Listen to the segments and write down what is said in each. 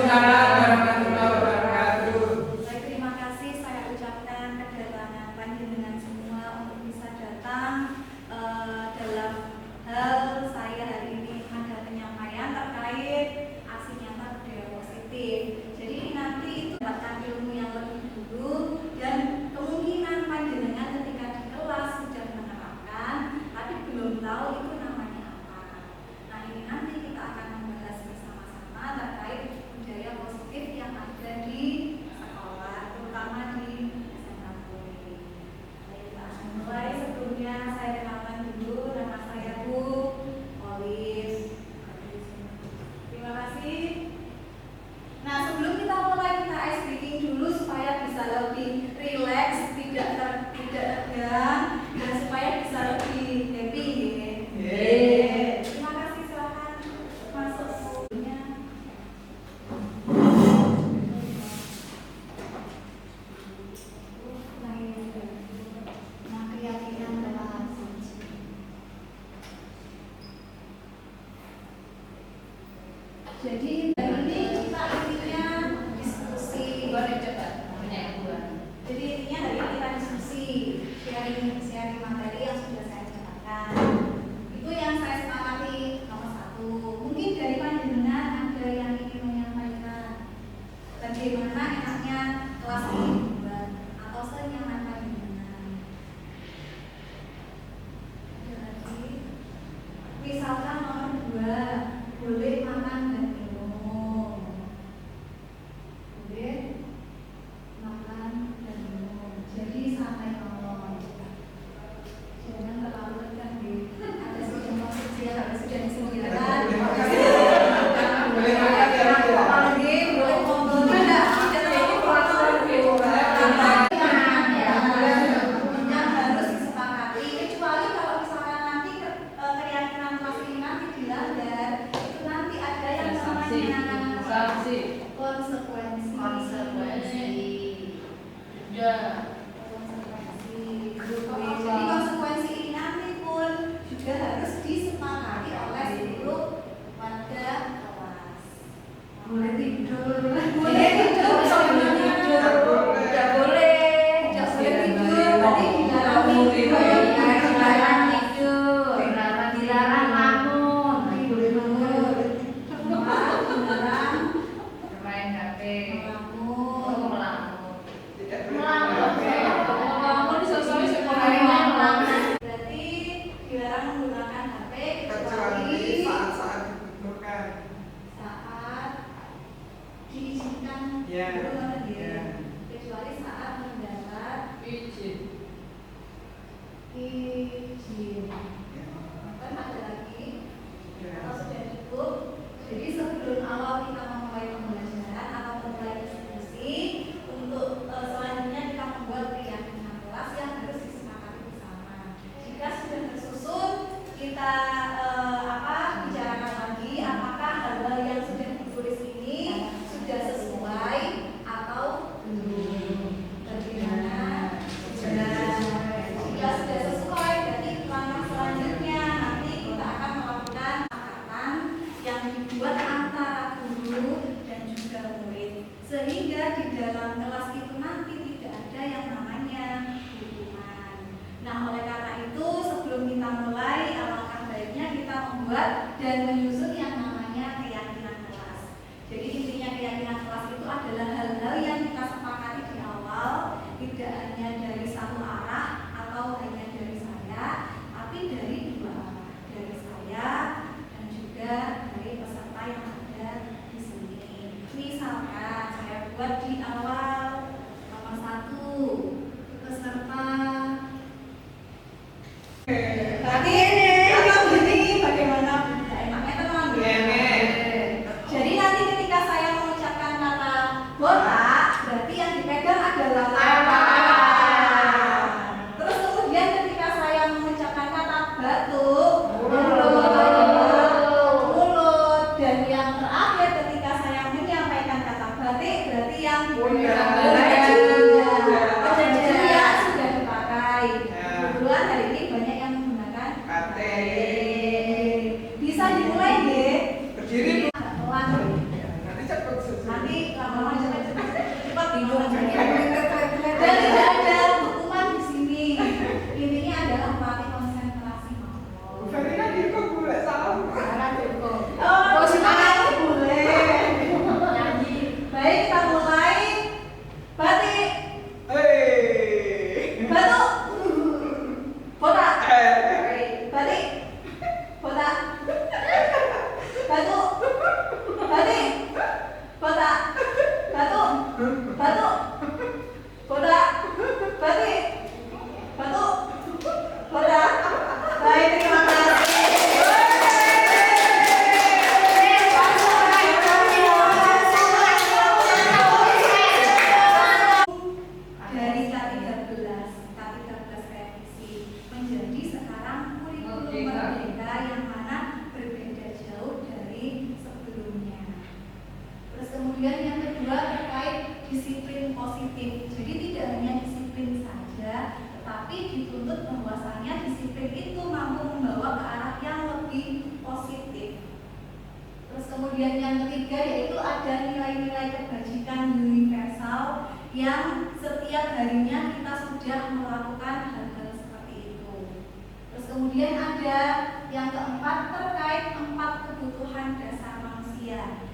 Waalaikumsalam warahmatullahi wabarakatuh. Baik, terima kasih saya ucapkan kedatangan panjenengan semua untuk bisa datang dalam hal saya hari ini ada penyampaian terkait aksi nyata budaya positif. Jadi nanti itu dapatkan ilmu yang lebih dulu dan kemungkinan panjenengan ketika di kelas sudah menerapkan tapi belum tahu itu namanya apa. Nah ini nanti kita akan membahas bersama-sama terkait budaya positif yang ada di sekolah, terutama di SMA Puri. Baiklah, mulai sebelumnya saya kenalkan dulu, nama saya Bu Olive. Terima kasih. Nah sebelum kita mulai kita ice breaking dulu supaya bisa lebih rileks, tidak tegang, dan supaya bisa lebih happy. Terima kasih, silakan masuk bukunya. Nah, keyakinan kelas. Jadi hari ini kita intinya diskusi. Jadi intinya hari ini kita diskusi, sharing materi yang sudah saya catatkan. Itu yang saya sepakati nomor 1. Mungkin dari panjenengan ada yang ingin menyampaikan bagaimana enaknya kelas ini dibuat atau senyaman panjenengan. Ada lagi. Misalkan nomor 2, boleh makan dan minum. Boleh makan dan minum. Jadi santai mawon. Jangan terlalu tegang deh. Ada sejumlah kecil harus sudah disediakan. Boleh makan ya, Bu. Apalagi boleh foto tidak? Yang harus disepakati, kecuali kalau misalkan nanti keyakinan kelas ini nanti dilanggar, itu nanti ada yang namanya konsekuensi. Jadi konsekuensi ini nanti pun juga harus disepakati oleh seluruh warga kelas. Boleh tidur, boleh tidur, tidak boleh tidur, berarti dilarang tidur, dilarang tidur, dilarang lamun, dilarang berarti dilarang menggunakan HP kecuali saat dibutuhkan. saat diizinkan Ya, kecuali ya. saat mendapat izin. Kan ada lagi atau sudah cukup. Jadi sebelum awal kita memulai pembelajaran atau memulai diskusi, untuk selanjutnya kita membuat keyakinan kelas yang harus disepakati bersama. Jika sudah tersusun, kita bicarakan lagi apakah hal-hal yang sudah ditulis ini sudah sesuai atau belum. Bagaimana? Jika sudah sesuai, berarti langkah selanjutnya nanti kita akan melakukan kesepakatan yang dibuat antara guru dan juga murid, sehingga di dalam kelas itu nanti tidak ada yang namanya hukuman. Nah, oleh karena itu sebelum kita mulai, alangkah baiknya kita membuat dan menyusun yang namanya keyakinan kelas. Jadi intinya keyakinan kelas itu adalah hal-hal yang kita sepakati di awal, tidak hanya dari satu arah atau hanya dari saya, tapi dari dua arah, dari saya dan juga dari peserta yang ada di sini. Misalkan saya buat di awal nomor 1, peserta. Tapi kalau begini bagaimana? Enaknya teman. Jadi nanti ketika saya mengucapkan kata botak, berarti yang dipegang adalah tangan. Terus kemudian ketika saya mengucapkan kata batuk, mulut, dan yang terakhir ketika saya menyampaikan kata batik, berarti yang kejajar sudah dipakai. Kebetulan hari ini banyak yang menggunakan bisa dimulai deh. Berdiri. Pelan. Nanti cepat selesai. Nanti Baik, kita mulai. Batik. Hei. Batu. Botak. Eh. Batik. Botak. Batu. Batik. Botak. Batu. Batu. Botak. Batik. Batu. Botak. Baik, terima kasih. Dari K13 revisi menjadi sekarang kurikulum merdeka yang mana berbeda jauh dari sebelumnya. Terus kemudian yang kedua terkait disiplin positif. Jadi tidak hanya disiplin saja, tetapi dituntut bahwasanya disiplin itu mampu membawa ke arah yang lebih positif. Terus kemudian yang ketiga yaitu ada nilai-nilai kebajikan universal yang setiap harinya kita sudah melakukan hal-hal seperti itu. Terus kemudian ada yang keempat terkait 4 kebutuhan dasar manusia.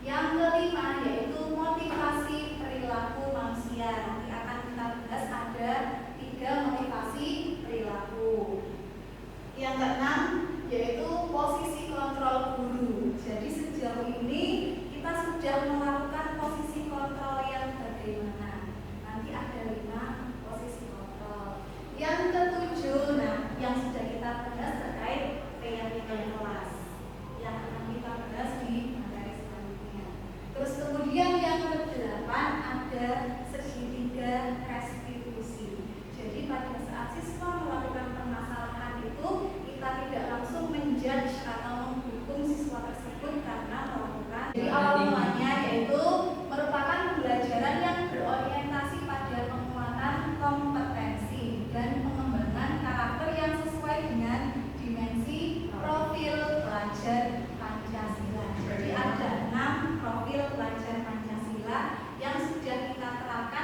Yang kelima yaitu motivasi perilaku manusia. Nanti akan kita bahas ada 3 motivasi perilaku. Yang keenam yaitu posisi kontrol guru. Jadi sejauh ini kita sudah melakukan posisi kontrol yang bagaimana? Nanti ada 5 posisi kontrol. Yang ketujuh, yang sudah kita bahas terkait keyakinan kelas yang akan kita bahas di materi selanjutnya. Terus kemudian yang kedelapan ada segitiga restitusi. Jadi pada saat siswa melakukan permasalahan itu kita tidak langsung menjudge atau menghukum siswa tersebut karena melakukan. Jadi awal mulanya yaitu merupakan pembelajaran yang berorientasi pada penguatan kompetensi dan pengembangan karakter yang sesuai dengan dimensi profil pelajar Pancasila. Jadi ada 6 profil pelajar Pancasila yang sudah kita terapkan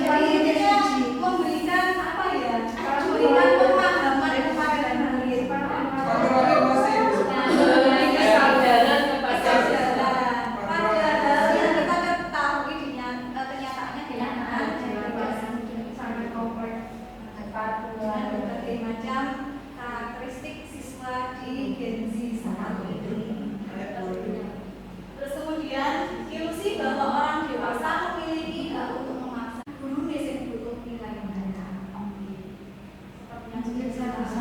Jadi intinya memberikan apa ya? Memberikan pemahaman kepada yang lain. Kesadaran pada hal yang kita ketahui kenyataannya kenyataan sangat kompleks dengan berbagai macam karakteristik siswa di Gen Z saat ini. Terus kemudian ilusi bahwa orang dewasa memiliki hak untuk memaksa guru yang butuh nilai mereka. Seperti yang sudah saya bahas.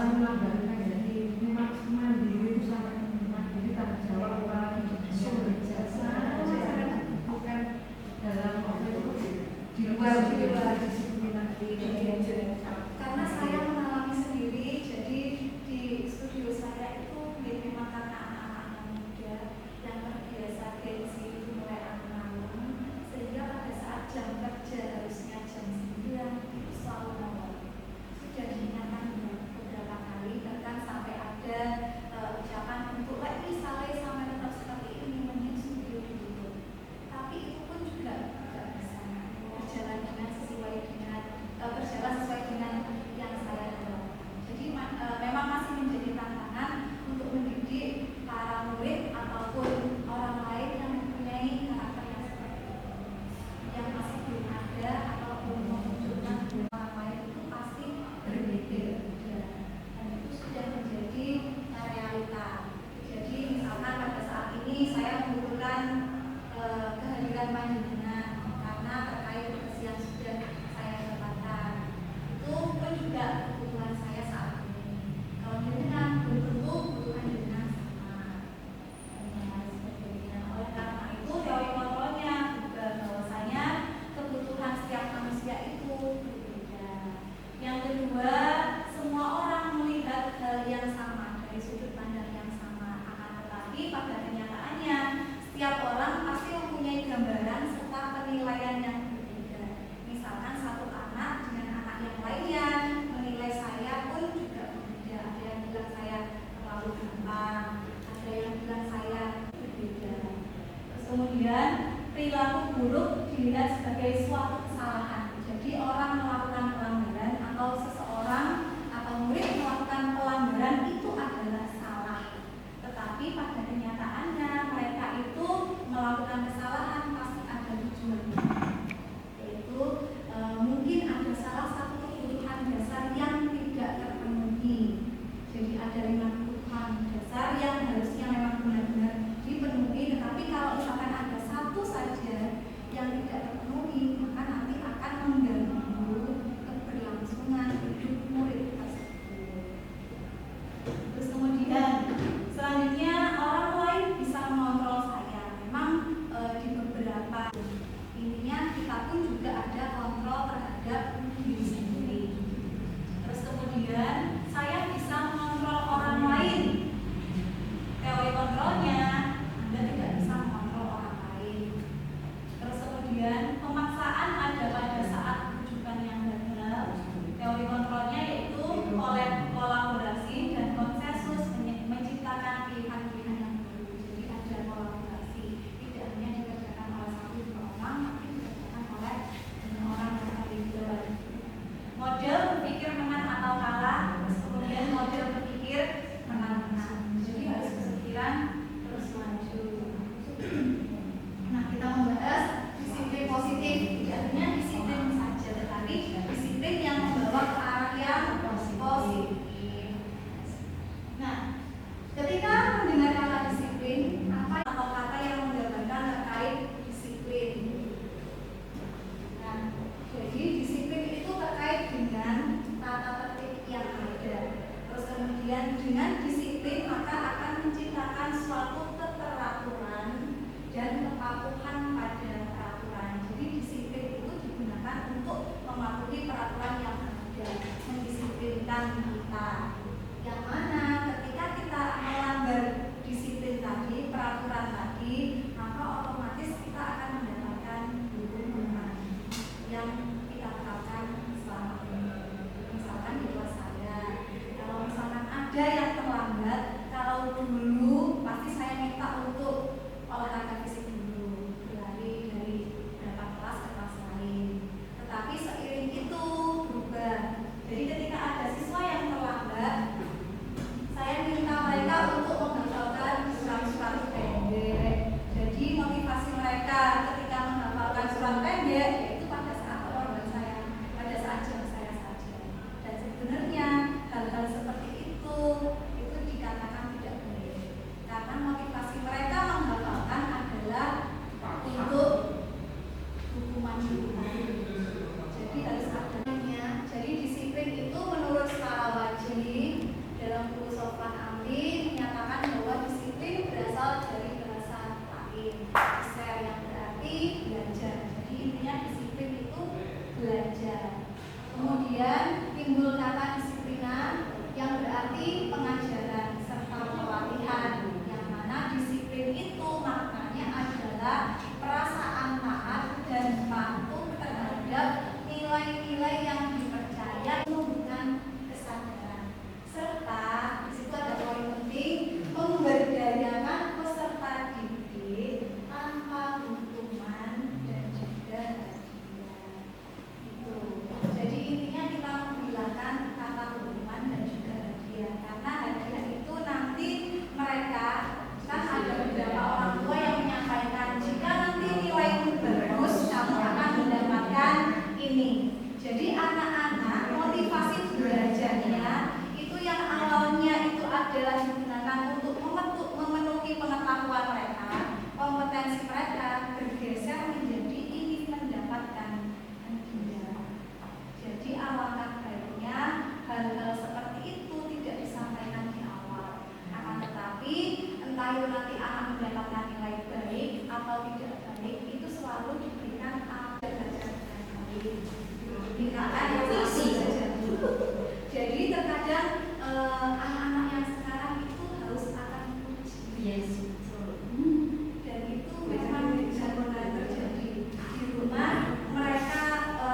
Karena saya mengalami sendiri, jadi di studio saya itu memang karena anak-anak muda yang terbiasa gengsi itu mulai malam, sehingga pada saat jam kerja harusnya jam 9 itu selalu molor. Sudah diingatkan beberapa kali, bahkan sampai ada ucapan untuk misalnya sampai tetap seperti ini mending studio ditutup. Tapi itu pun juga tidak bisa berjalan sesuai dengan yang saya harapkan. Jadi memang masih menjadi tantangan untuk mendidik para murid ataupun orang lain yang mempunyai karakter yang seperti itu, yang masih belum ada ataupun memunculkan orang lain itu pasti berbeda, dan itu sudah menjadi realita. Jadi misalkan pada saat ini saya membutuhkan kehadiran panjenengan karena terkait tugas yang sudah saya dapatkan, itu pun juga kebutuhan saya saat ini. Kalau jenengan belum tentu kebutuhan jenengan sama, dan sebagainya. Oleh karena itu teori kontrolnya juga bahwasanya kebutuhan setiap manusia itu berbeda. Yang kedua, semua orang melihat hal yang sama dari sudut pandang yang sama, akan tetapi pada kenyataannya setiap orang pasti mempunyai gambaran serta penilaian yang berbeda. Misalkan satu anak dengan anak yang lainnya menilai saya pun juga berbeda. Ada yang bilang saya terlalu gampang, ada yang bilang saya berbeda. Terus kemudian perilaku buruk dilihat sebagai suatu kesalahan. Jadi orang melakukan pelanggaran atau seseorang atau murid melakukan pelanggaran itu adalah salah. Tetapi pada kenyataannya mereka itu melakukan kesalahan pasti ada tujuannya, yaitu mungkin ada salah satu kebutuhan dasar yang tidak terpenuhi. Jadi ada 5 kebutuhan dasar yang harusnya memang benar-benar dipenuhi, tetapi kalau misalkan ada satu saja yang tidak terpenuhi, maka nanti akan mengganggu keberlangsungan hidup murid tersebut. Terus kemudian selanjutnya orang lain bisa mengontrol saya. Memang di beberapa intinya kita pun juga ada kontrol terhadap diri sendiri. Terus kemudian saya bisa mengontrol orang lain. Teori kontrolnya Anda tidak bisa mengontrol orang lain. Terus kemudian pemaksaan ada pada saat rujukan yang gagal. Teori kontrolnya yaitu kolaborasi dan konsensus menciptakan pilihan-pilihan yang baru. Jadi ada kolaborasi, tidak hanya dikerjakan oleh 1-2 orang, tapi dikerjakan oleh banyak orang yang terlibat. Model berpikir menang atau kalah, terus kemudian model berpikir menang-menang. Jadi harus berpikiran terus maju. Nah, kita membahas disiplin positif, tidak hanya disiplin saja, pendek, yaitu pada saat pengorbanan saya, pada saat jam saya saja. Dan sebenarnya hal-hal seperti itu dikatakan tidak boleh, karena motivasi mereka menghafalkan adalah untuk hukuman hidup. Jadi harus adanya. Jadi disiplin itu menurut Sarawajee dalam buku Sofwan Amri menyatakan bahwa disiplin berasal dari bahasa Latin "ser" yang berarti belajar. Jadi intinya disiplin itu belajar. Kemudian timbul kata disiplinan yang berarti pengajaran serta pelatihan, yang mana disiplin itu maknanya adalah perasaan taat dan patuh terhadap nilai-nilai yang dipercaya, bukan kesadaran. Serta di situ ada poin penting, memberdayakan peserta didik tanpa hukuman dan juga hadiah. Itu. Jadi intinya kita menghilangkan kata hukuman dan juga hadiah, karena hadiah itu nanti mereka kan ada beberapa orang tua yang menyampaikan jika nanti nilaimu bagus kamu akan mendapatkan ini. Jadi anak-anak motivasi belajarnya itu yang awalnya itu adalah digunakan untuk memenuhi pengetahuan mereka, kompetensi mereka, bergeser menjadi ingin mendapatkan hadiah. Jadi alangkah baiknya hal-hal seperti itu tidak disampaikan di awal. Akan tetapi entah itu nanti anak mendapatkan nilai baik atau tidak baik, itu selalu diberikan belajar dengan baik. Diberikan visi saja. Jadi terkadang anak-anak yang sekarang itu harus akan uji. Dan itu memang benar-benar terjadi di rumah. Mereka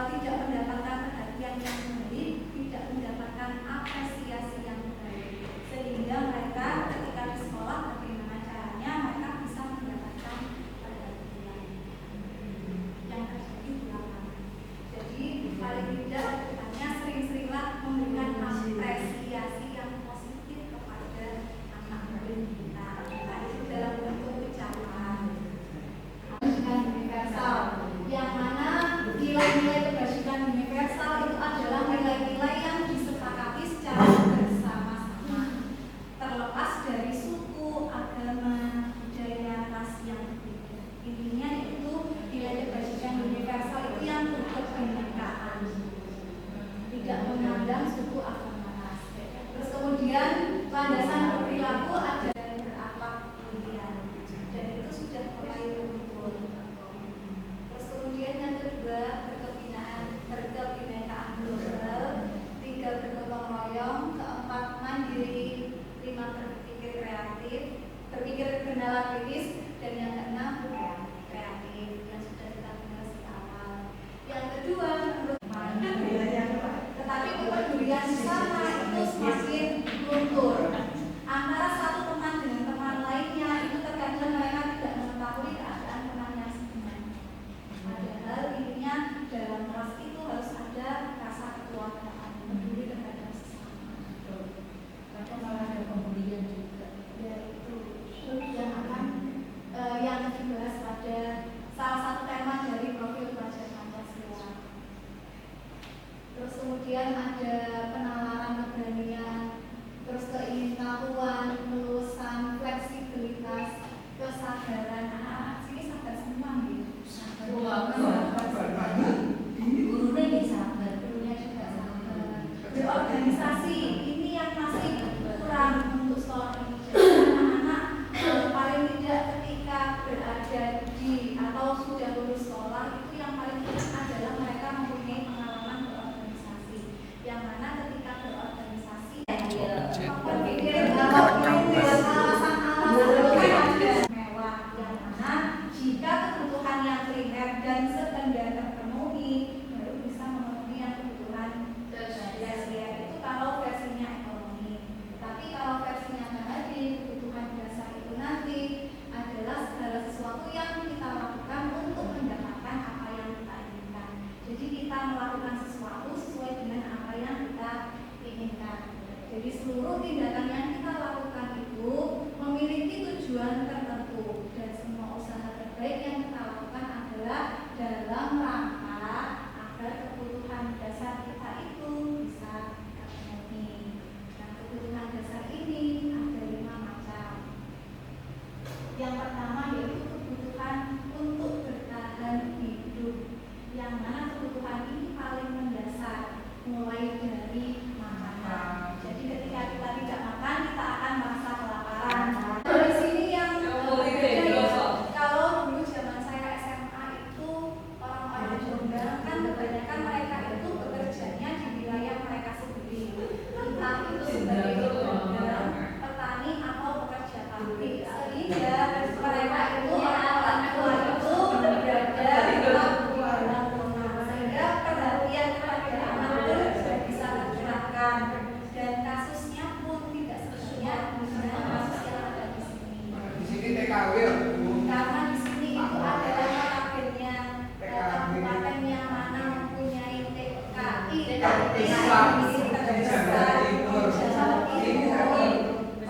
tidak mendapatkan perhatian yang baik, tidak mendapatkan apresiasi yang baik, sehingga mereka ketika di sekolah bagaimana caranya mereka bisa mendapatkan perhatian yang terjadi di lapangan. Jadi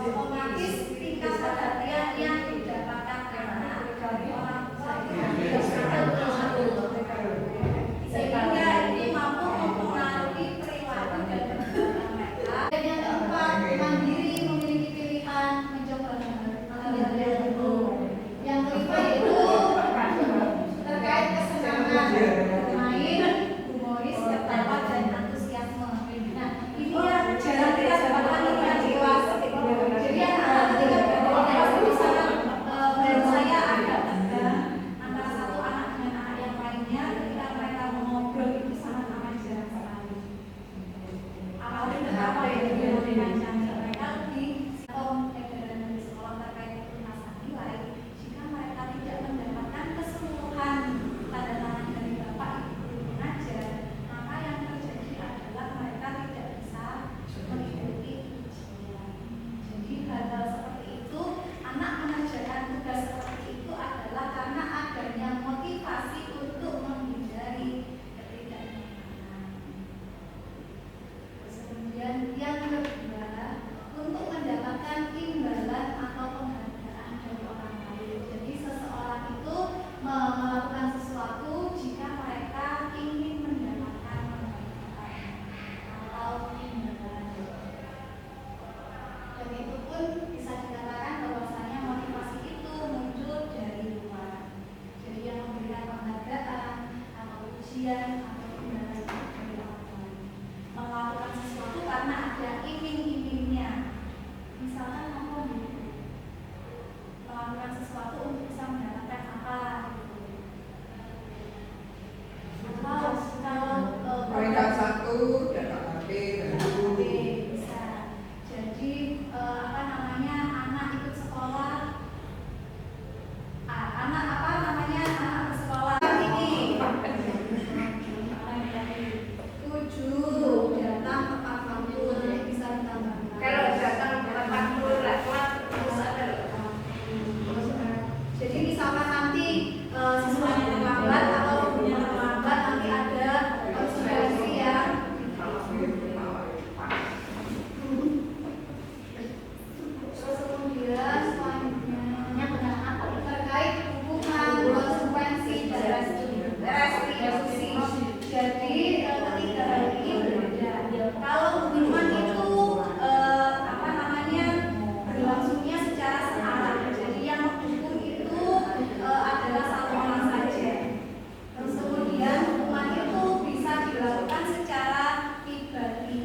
otomatis tingkat perhatian yang didapatkan anak dari orang tua sehingga ini mampu mempengaruhi perilaku dan kebiasaan mereka. Dan yang keempat, mandiri, memiliki pilihan mencoba hal yang baru. Yang kelima itu terkait kesenangan bermain, humoris, ketawa dan antusiasme. Nah, ini yang jarang kita dapatkan di usia dewasa. Jadi anak-anak ketika berada di dewasa itu sangat menurut saya agak tegang antara satu anak dengan anak yang lainnya ketika mereka mengobrol itu sangat amat jarang sekali. Apalagi betapa ya dengan janji mereka lebih edaran di sekolah terkait pelunasan nilai. Jika mereka tidak mendapatkan keseluruhan tanda tangan dari bapak ibu pengajar, maka yang terjadi adalah mereka tidak bisa mengikuti ujian. Jadi hal-hal seperti itu, anak mengerjakan tugas seperti itu adalah karena adanya motivasi untuk menghindari ketidaknyamanan. Terus kemudian yang kedua, untuk mendapatkan imbalan atau penghargaan dari orang lain. Jadi seseorang itu melakukan sesuatu jika mereka ingin mendapatkan penghargaan atau imbalan. Dan itu pun bisa dikatakan bahwasanya motivasi itu muncul dari luar. Jadi yang memberikan penghargaan atau ujian atau imbalan dari orang lain. Melakukan sesuatu karena ada iming-imingnya. Misalkan melakukan sesuatu untuk bisa mendapatkan apa gitu. Atau kalau Peringkat 1 dapat HP dan guru. bisa. Jadi anak ikut sekolah. Anak bersekolah ini 7 datang tepat waktu, bisa ditambahkan. Kalau datang tepat telat terus ada loh. Jadi misalkan nanti siswanya terlambat atau gurunya terlambat, nanti ada konsekuensi yang terus kemudian selanjutnya terkait hubungan konsekuensi dan restitusi. Jadi ketiga hal ini berbeda. Kalau hukuman itu berlangsungnya secara setara. Jadi yang menghukum itu adalah satu orang saja. Terus kemudian hukuman itu bisa dilakukan secara pribadi.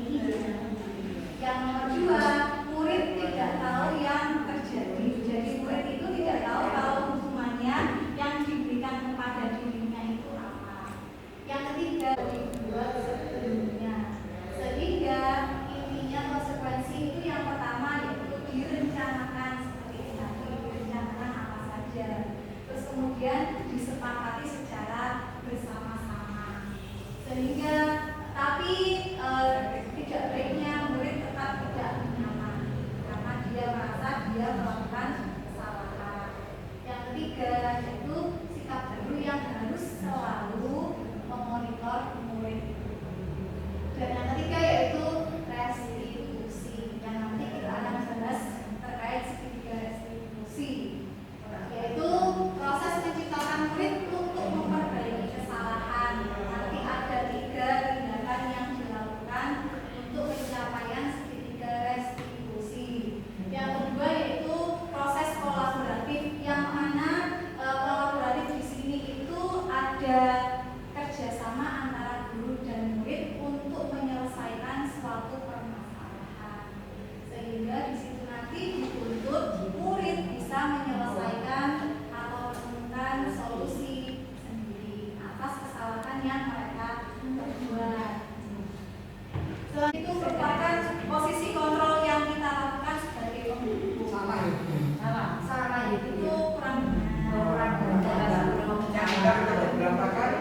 Yang nomor 2, murid tidak tahu yang terjadi. Jadi murid itu tidak tahu kalau hukumannya yang diberikan kepada dirinya itu apa. Yang ketiga, dibuat sebelumnya. Sehingga intinya konsekuensi itu yang pertama yaitu direncanakan seperti tadi, direncanakan apa saja. Terus kemudian disepakati secara bersama-sama. Sehingga tapi tidak baiknya murid tetap tidak nyaman karena dia merasa dia melakukan kesalahan. Yang ketiga yaitu sikap baru yang harus selalu memonitor murid. Dan yang ketiga yaitu restitusi, yang nanti kita akan bahas terkait segitiga restitusi, yaitu proses menciptakan murid untuk memperbaiki kesalahan. Nanti ada 3 tindakan yang dilakukan untuk pencapaian segitiga restitusi. Yang kedua yaitu proses kolaboratif, yang mana kolaboratif di sini itu ada kerjasama antara guru dan murid untuk menyelesaikan suatu permasalahan, sehingga di situ nanti dituntut murid bisa menyelesaikan atau menemukan solusi sendiri atas kesalahan yang mereka perbuat. Selain itu merupakan posisi kontrol yang kita lakukan sebagai penghukum. Sama itu kurang benar. Berapa kali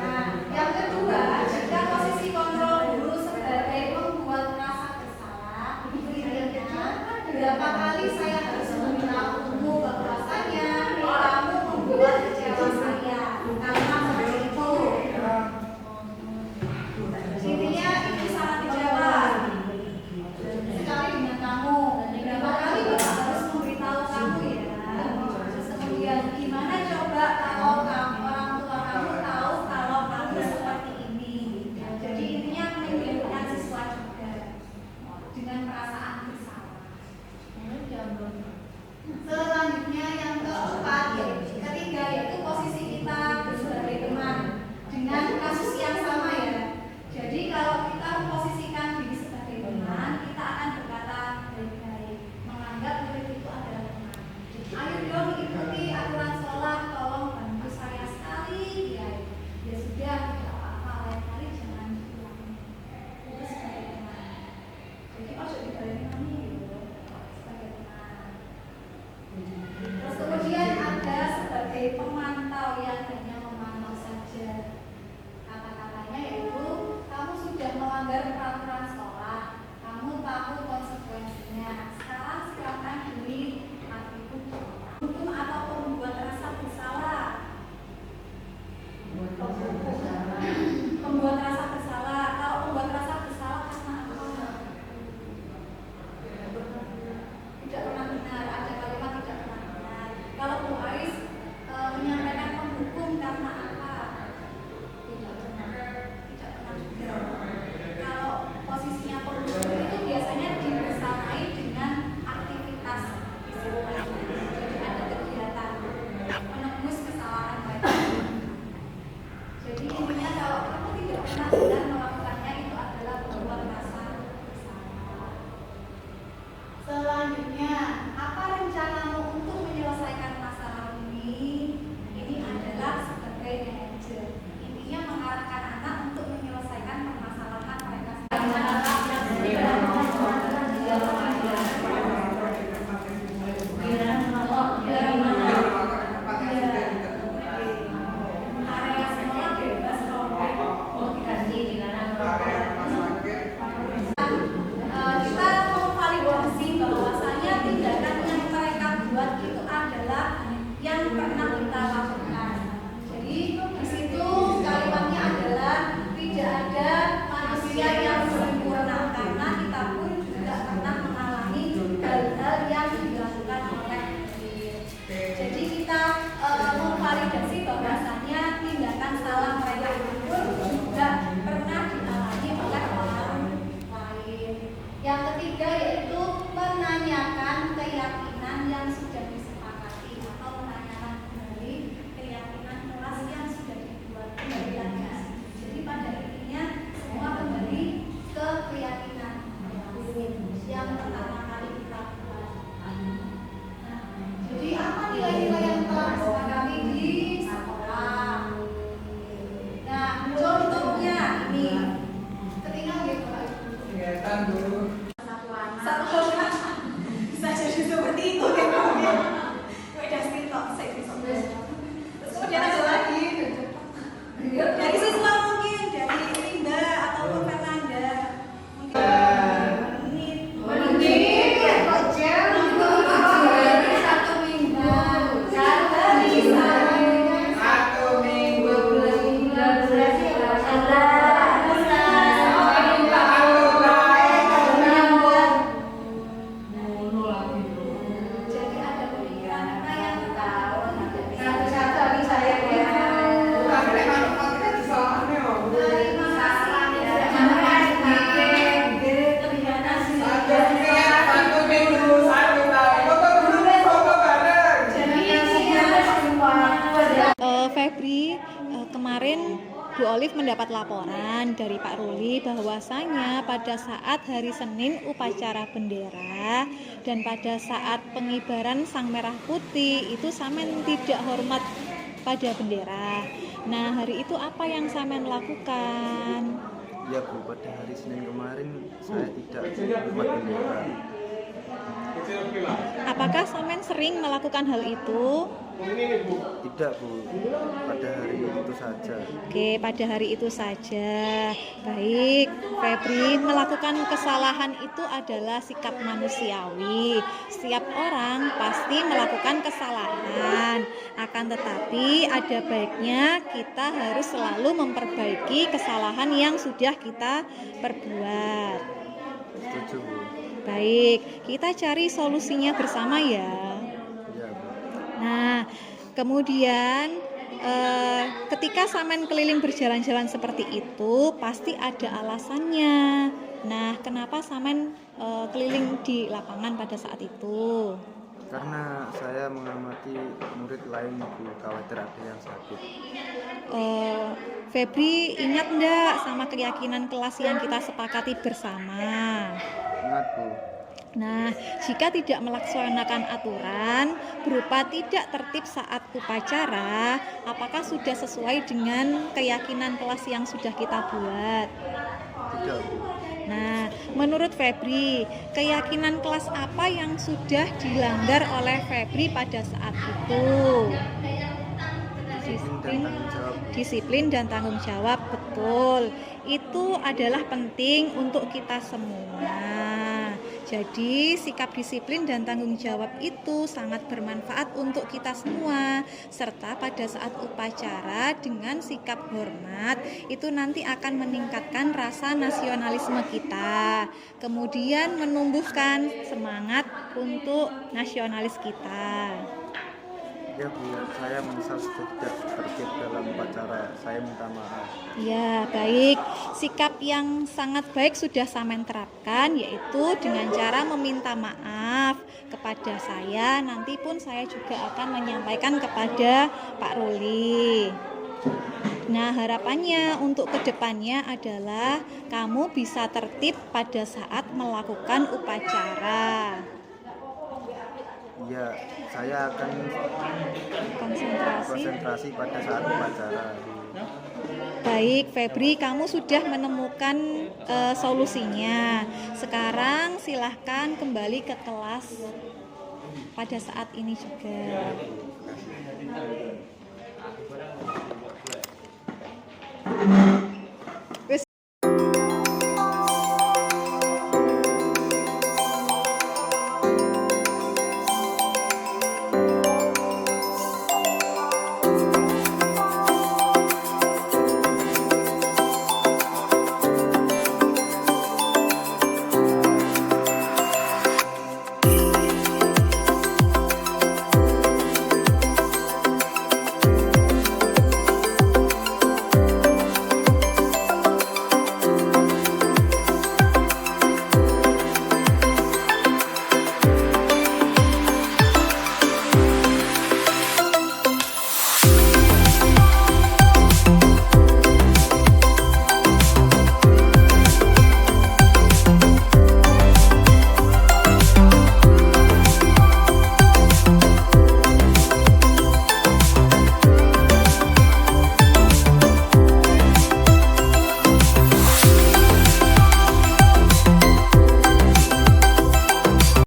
Nah, yang kedua, jika posisi kontrol guru sebagai pembuat rasa bersalah, berikutnya berapa kali saya harus memberitahumu bahwasanya kamu membuat kecewa saya karena seperti itu. Intinya Jadi intinya kalau kamu tidak pernah sudah melakukannya itu adalah membuat rasa bersalah. Selanjutnya, apa rencanamu untuk menyelesaikan masalah ini? Ini adalah sebagai manajer. Intinya mengarahkan anak untuk menyelesaikan permasalahan mereka. Area sekolah bebas robek. Kita memvalidasi bahwasanya tindakan yang mereka buat itu adalah yang pernah kita lakukan. Jadi di situ kalimatnya adalah tidak ada manusia yang sempurna karena kita pun juga pernah mengalami hal-hal yang dilakukan oleh diri. Jadi kita memvalidasi bahwasanya tindakan salah mereka itu pun juga pernah dialami oleh orang lain. Yang ketiga yaitu menanyakan keyakinan yang sudah disepakati atau menanyakan kembali keyakinan kelas yang sudah dibuat kembali lagi. Jadi pada intinya semua kembali ke keyakinan yang pertama kali kita buat. Nah, jadi apa nilai-nilai yang telah disepakati di sekolah? Nah, contohnya ini ketika gitu Pak Ibu. Kegiatan dulu. Satu orang bisa jadi seperti itu kan kemudian udah stok saya bisa terus kemudian ada lagi dari siswa mungkin dari Linda atau Fernanda menit kok jam satu minggu jadi ada pemikiran apa yang tahu Satu-satu habis saya ya. terima Febri, kemarin Bu Olive mendapat laporan dari Pak Ruli bahwasanya pada saat hari Senin upacara bendera dan pada saat pengibaran sang merah putih itu Samen tidak hormat pada bendera. Nah, hari itu apa yang Samen lakukan? Ya Bu, pada hari Senin kemarin saya tidak hormat bendera. Apakah Samen sering melakukan hal itu? Tidak Bu, pada hari itu saja. Oke, pada hari itu saja. Baik, Febri, melakukan kesalahan itu adalah sikap manusiawi. Setiap orang pasti melakukan kesalahan. Akan tetapi ada baiknya kita harus selalu memperbaiki kesalahan yang sudah kita perbuat. Setuju Bu. Baik, kita cari solusinya bersama ya. Ya Bu. Nah, kemudian ketika Samen keliling berjalan-jalan seperti itu, pasti ada alasannya. Nah, kenapa Samen keliling di lapangan pada saat itu? Karena saya mengamati murid lain Bu, khawatir ada yang sakit. Febri ingat enggak sama keyakinan kelas yang kita sepakati bersama? Ingat Bu. Nah, jika tidak melaksanakan aturan berupa tidak tertib saat upacara, apakah sudah sesuai dengan keyakinan kelas yang sudah kita buat? Tidak Bu. Nah, menurut Febri, keyakinan kelas apa yang sudah dilanggar oleh Febri pada saat itu? Disiplin dan tanggung jawab, betul. Itu adalah penting untuk kita semua. Jadi sikap disiplin dan tanggung jawab itu sangat bermanfaat untuk kita semua. Serta pada saat upacara dengan sikap hormat itu nanti akan meningkatkan rasa nasionalisme kita. Kemudian menumbuhkan semangat untuk nasionalis kita. Ya Bu, saya menyesal sudah tidak tertib dalam upacara. Saya minta maaf. Ya, baik. Sikap yang sangat baik sudah Samen terapkan, yaitu dengan cara meminta maaf kepada saya. Nanti pun saya juga akan menyampaikan kepada Pak Ruli. Nah, harapannya untuk kedepannya adalah kamu bisa tertib pada saat melakukan upacara. Iya, saya akan Konsentrasi. konsentrasi pada saat upacara. Baik, Febri, kamu sudah menemukan solusinya. Sekarang silahkan kembali ke kelas pada saat ini juga.